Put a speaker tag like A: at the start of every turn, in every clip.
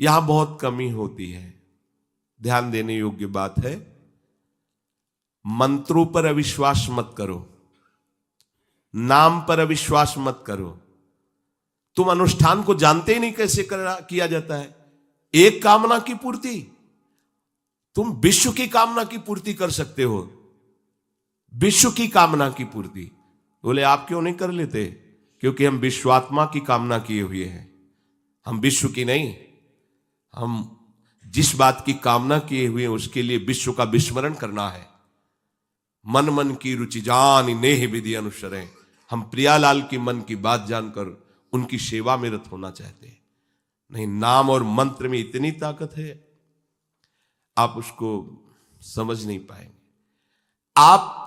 A: यहां बहुत कमी होती है। ध्यान देने योग्य बात है, मंत्रों पर अविश्वास मत करो, नाम पर अविश्वास मत करो। तुम अनुष्ठान को जानते ही नहीं कैसे किया जाता है। एक कामना की पूर्ति, तुम विश्व की कामना की पूर्ति कर सकते हो, विश्व की कामना की पूर्ति। बोले आप क्यों नहीं कर लेते? क्योंकि हम विश्वात्मा की कामना किए हुए हैं, हम विश्व की नहीं। हम जिस बात की कामना किए हुए हैं उसके लिए विश्व का विस्मरण करना है। मन मन की रुचि जान नेह विधि अनुसरें। हम प्रियालाल की मन की बात जानकर उनकी सेवा में रत होना चाहते हैं। नहीं, नाम और मंत्र में इतनी ताकत है, आप उसको समझ नहीं पाएंगे। आप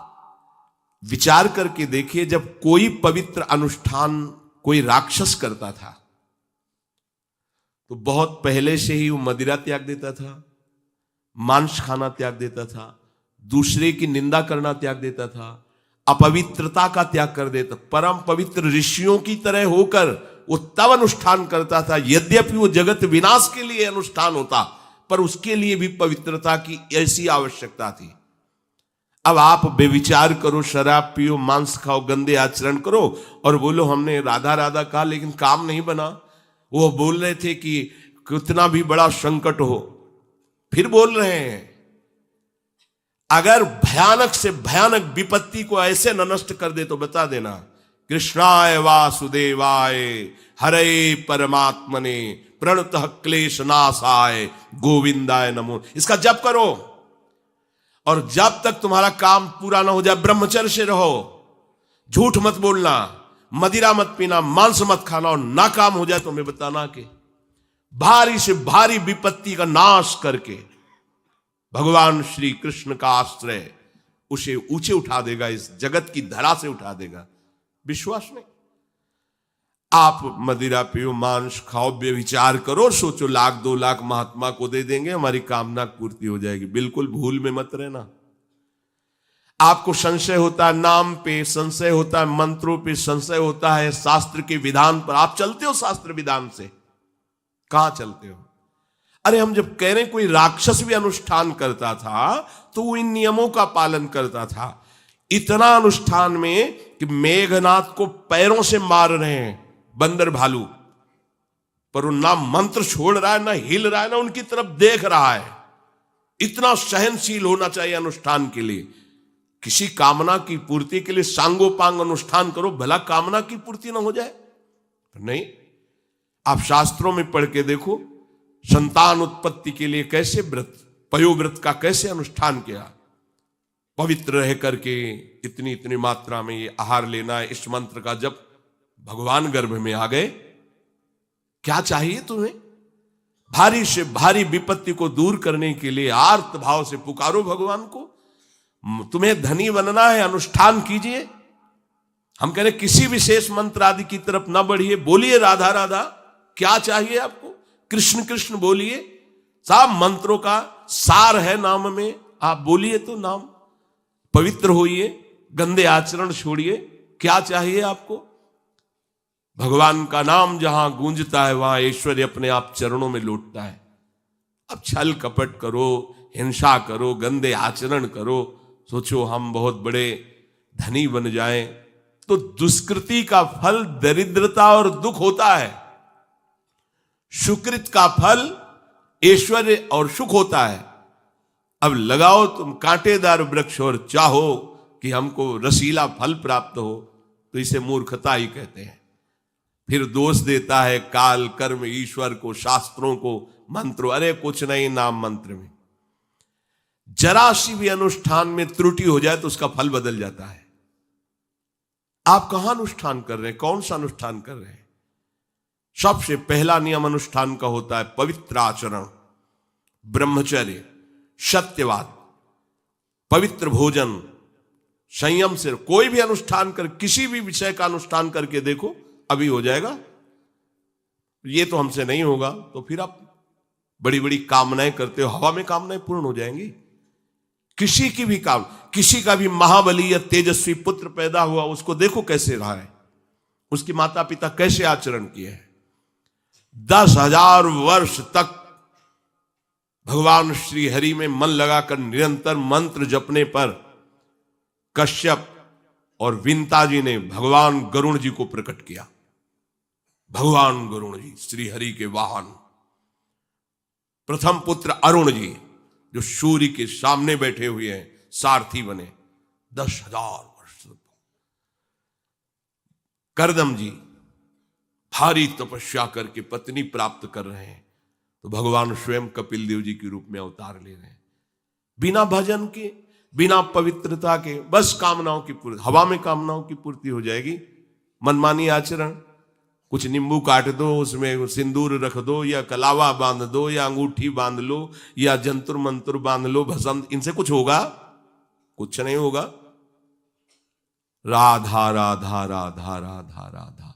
A: विचार करके देखिए, जब कोई पवित्र अनुष्ठान कोई राक्षस करता था तो बहुत पहले से ही वो मदिरा त्याग देता था, मांस खाना त्याग देता था, दूसरे की निंदा करना त्याग देता था, अपवित्रता का त्याग कर देता। परम पवित्र ऋषियों की तरह होकर वो तब अनुष्ठान करता था, यद्यपि वो जगत विनाश के लिए अनुष्ठान होता, पर उसके लिए भी पवित्रता की ऐसी आवश्यकता थी। अब आप बेविचार करो, शराब पियो, मांस खाओ, गंदे आचरण करो और बोलो हमने राधा राधा कहा लेकिन काम नहीं बना। वो बोल रहे थे कि कितना भी बड़ा संकट हो, फिर बोल रहे हैं। अगर भयानक से भयानक विपत्ति को ऐसे न नष्ट कर दे तो बता देना, कृष्णाय वासुदेवाय हरे परमात्मने प्रणतः क्लेश नाशाय गोविंदाय नमो। इसका जप करो और जब तक तुम्हारा काम पूरा ना हो जाए ब्रह्मचर्य से रहो। झूठ मत बोलना, मदिरा मत पीना, मांस मत खाना, और ना काम हो जाए तो हमें बताना कि भारी से भारी विपत्ति का नाश करके भगवान श्री कृष्ण का आश्रय उसे ऊंचे उठा देगा, इस जगत की धरा से उठा देगा। विश्वास नहीं? आप मदिरा पियो, मांस खाओ, बेविचार करो, सोचो 1,00,000-2,00,000 महात्मा को दे देंगे, हमारी कामना पूर्ति हो जाएगी। बिल्कुल भूल में मत रहना। आपको संशय होता है नाम पे, संशय होता है मंत्रों पे, संशय होता है शास्त्र के विधान पर। आप चलते हो शास्त्र विधान से? कहां चलते हो? अरे हम जब कह रहे हैं कोई राक्षस भी अनुष्ठान करता था तो वो इन नियमों का पालन करता था। इतना अनुष्ठान में कि मेघनाथ को पैरों से मार रहे हैं बंदर भालू, पर वो ना मंत्र छोड़ रहा है, ना हिल रहा है, ना उनकी तरफ देख रहा है। इतना सहनशील होना चाहिए अनुष्ठान के लिए। किसी कामना की पूर्ति के लिए सांगोपांग अनुष्ठान करो, भला कामना की पूर्ति ना हो जाए? नहीं। आप शास्त्रों में पढ़ के देखो, संतान उत्पत्ति के लिए कैसे व्रत, पयोव्रत का कैसे अनुष्ठान किया। पवित्र रह करके इतनी इतनी मात्रा में ये आहार लेना है। इस मंत्र का जब भगवान गर्भ में आ गए, क्या चाहिए तुम्हें? भारी से भारी विपत्ति को दूर करने के लिए आर्त भाव से पुकारो भगवान को। तुम्हें धनी बनना है, अनुष्ठान कीजिए। हम कह रहे किसी विशेष मंत्र आदि की तरफ ना बढ़िए, बोलिए राधा राधा। क्या चाहिए आपको? कृष्ण कृष्ण बोलिए। सब मंत्रों का सार है नाम में, आप बोलिए तो नाम। पवित्र होइए, गंदे आचरण छोड़िए। क्या चाहिए आपको? भगवान का नाम जहां गूंजता है वहां ऐश्वर्य अपने आप चरणों में लौटता है। अब छल कपट करो, हिंसा करो, गंदे आचरण करो, सोचो हम बहुत बड़े धनी बन जाएं, तो दुष्कृति का फल दरिद्रता और दुख होता है। सुकृत का फल ऐश्वर्य और सुख होता है। अब लगाओ तुम कांटेदार वृक्ष और चाहो कि हमको रसीला फल प्राप्त हो, तो इसे मूर्खता ही कहते हैं। फिर दोष देता है काल, कर्म, ईश्वर को, शास्त्रों को, मंत्रों। अरे कुछ नहीं, नाम मंत्र में जरा सी भी अनुष्ठान में त्रुटि हो जाए तो उसका फल बदल जाता है। आप कहां अनुष्ठान कर रहे हैं? कौन सा अनुष्ठान कर रहे हैं? सबसे पहला नियम अनुष्ठान का होता है पवित्र आचरण, ब्रह्मचर्य, सत्यवाद, पवित्र भोजन, संयम से। कोई भी अनुष्ठान कर, किसी भी विषय का अनुष्ठान करके देखो, अभी हो जाएगा। ये तो हमसे नहीं होगा, तो फिर आप बड़ी बड़ी कामनाएं करते हो, हवा में कामनाएं पूर्ण हो जाएंगी। किसी की भी काम, किसी का भी महाबली या तेजस्वी पुत्र पैदा हुआ, उसको देखो कैसे रहा है, उसकी माता पिता कैसे आचरण किए हैं। 10,000 वर्ष तक भगवान श्री हरि में मन लगाकर निरंतर मंत्र जपने पर कश्यप और विंता जी ने भगवान गरुण जी को प्रकट किया। भगवान गरुण जी श्री हरि के वाहन, प्रथम पुत्र अरुण जी जो सूर्य के सामने बैठे हुए हैं, सारथी बने 10,000 वर्ष। करदम जी भारी तपस्या करके पत्नी प्राप्त कर रहे हैं, तो भगवान स्वयं कपिल देव जी के रूप में अवतार ले रहे हैं। बिना भजन के, बिना पवित्रता के, बस कामनाओं की पूर्ति, हवा में कामनाओं की पूर्ति हो जाएगी। मनमानी आचरण, कुछ नींबू काट दो, उसमें सिंदूर रख दो, या कलावा बांध दो, या अंगूठी बांध लो, या जंतुर मंतुर बांध लो, भस्म, इनसे कुछ होगा? कुछ नहीं होगा। राधा राधा राधा राधा राधा,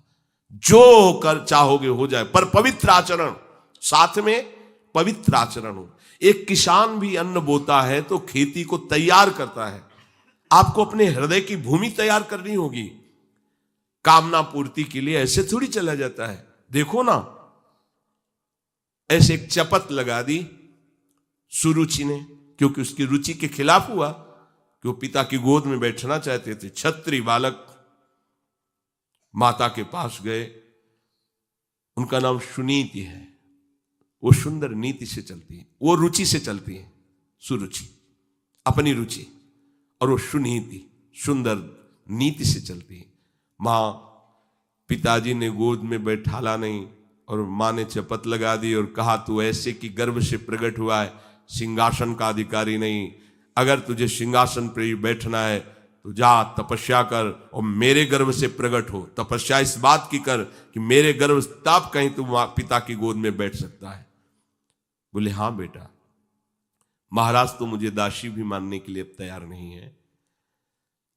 A: जो कर चाहोगे हो जाए, पर पवित्र आचरण, साथ में पवित्र आचरण हो। एक किसान भी अन्न बोता है तो खेती को तैयार करता है। आपको अपने हृदय की भूमि तैयार करनी होगी। कामना पूर्ति के लिए ऐसे थोड़ी चला जाता है। देखो ना, ऐसे एक चपत लगा दी सुरुचि ने, क्योंकि उसकी रुचि के खिलाफ हुआ कि वो पिता की गोद में बैठना चाहते थे। क्षत्रिय बालक माता के पास गए, उनका नाम सुनीति है। वो सुंदर नीति से चलती है, वो रुचि से चलती है, सुरुचि अपनी रुचि, और वो सुनीति सुंदर नीति से चलती है। मां, पिताजी ने गोद में बैठाला नहीं और मां ने चपत लगा दी और कहा तू ऐसे कि गर्भ से प्रकट हुआ है, सिंहासन का अधिकारी नहीं। अगर तुझे सिंहासन पर बैठना है तो जा तपस्या कर और मेरे गर्भ से प्रकट हो। तपस्या इस बात की कर कि मेरे गर्भ तब कहीं तू पिता की गोद में बैठ सकता है। बोले हाँ बेटा। महाराज तो मुझे दासी भी मानने के लिए तैयार नहीं है।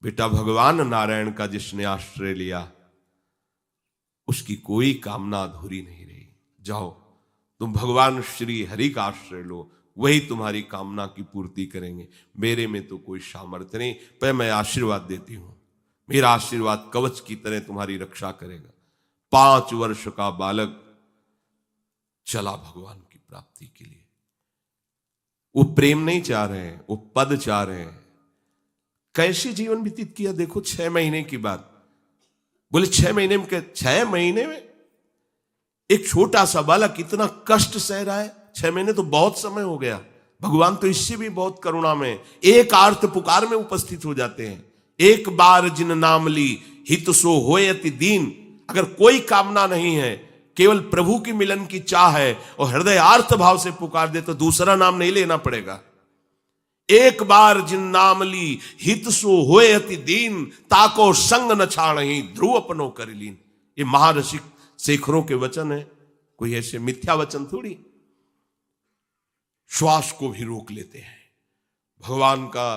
A: बेटा, भगवान नारायण का जिसने आश्रय लिया उसकी कोई कामना अधूरी नहीं रही। जाओ तुम भगवान श्री हरि का आश्रय लो, वही तुम्हारी कामना की पूर्ति करेंगे। मेरे में तो कोई सामर्थ्य नहीं, पर मैं आशीर्वाद देती हूं। मेरा आशीर्वाद कवच की तरह तुम्हारी रक्षा करेगा। 5 वर्ष का बालक चला भगवान की प्राप्ति के लिए। वो प्रेम नहीं चाह रहे हैं, वो पद चाह रहे हैं। कैसे जीवन व्यतीत किया देखो 6 महीने की बात। बोले 6 महीने में, 6 महीने में एक छोटा सा बालक इतना कष्ट सह रहा है। 6 महीने तो बहुत समय हो गया। भगवान तो इससे भी बहुत करुणा में एक आर्त पुकार में उपस्थित हो जाते हैं। एक बार जिन नाम ली हित सो होय अति दीन। अगर कोई कामना नहीं है, केवल प्रभु की मिलन की चाह है और हृदय आर्त भाव से पुकार दे तो दूसरा नाम नहीं लेना पड़ेगा। एक बार जिन नाम ली हित सो होय अति दीन, ताको संग न छाणहि ध्रुव अपनो कर लीन। ये महारसिक शेखरों के वचन है, कोई ऐसे मिथ्या वचन थोड़ी। श्वास को भी रोक लेते हैं। भगवान का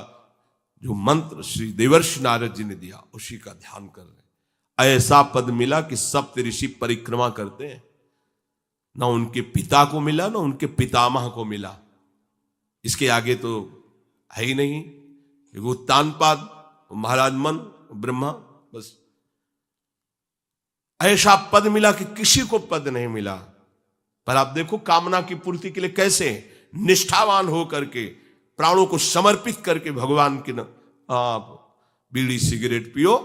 A: जो मंत्र श्री देवर्षि नारद जी ने दिया उसी का ध्यान कर रहे। ऐसा पद मिला कि सप्त ऋषि परिक्रमा करते हैं। ना उनके पिता को मिला, ना उनके पितामह को मिला। इसके आगे तो है ही नहीं। एक उत्तानपाद, महाराज मन, ब्रह्मा, बस ऐसा पद मिला कि किसी को पद नहीं मिला। पर आप देखो कामना की पूर्ति के लिए कैसे निष्ठावान हो करके, प्राणों को समर्पित करके भगवान की आप बीड़ी सिगरेट पियो,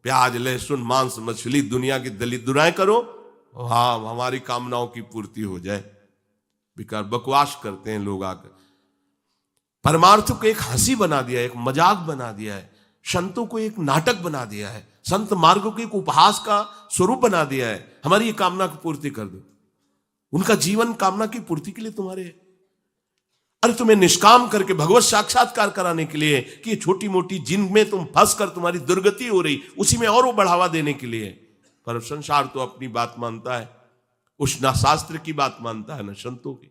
A: प्याज लहसुन मांस मछली दुनिया की दलित दुराएं करो, हाँ हमारी कामनाओं की पूर्ति हो जाए। बेकार बकवास करते हैं लोग आकर। परमार्थ को एक हंसी बना दिया है, एक मजाक बना दिया है। संतों को एक नाटक बना दिया है। संत मार्ग को एक उपहास का स्वरूप बना दिया है। हमारी ये कामना की पूर्ति कर दो। उनका जीवन कामना की पूर्ति के लिए तुम्हारे है। अरे तुम्हें निष्काम करके भगवत साक्षात्कार कराने के लिए कि छोटी मोटी जिनमें तुम फंस कर तुम्हारी दुर्गति हो रही, उसी में और वो बढ़ावा देने के लिए। पर संसार तो अपनी बात मानता है, उस ना शास्त्र की बात मानता है ना संतों की।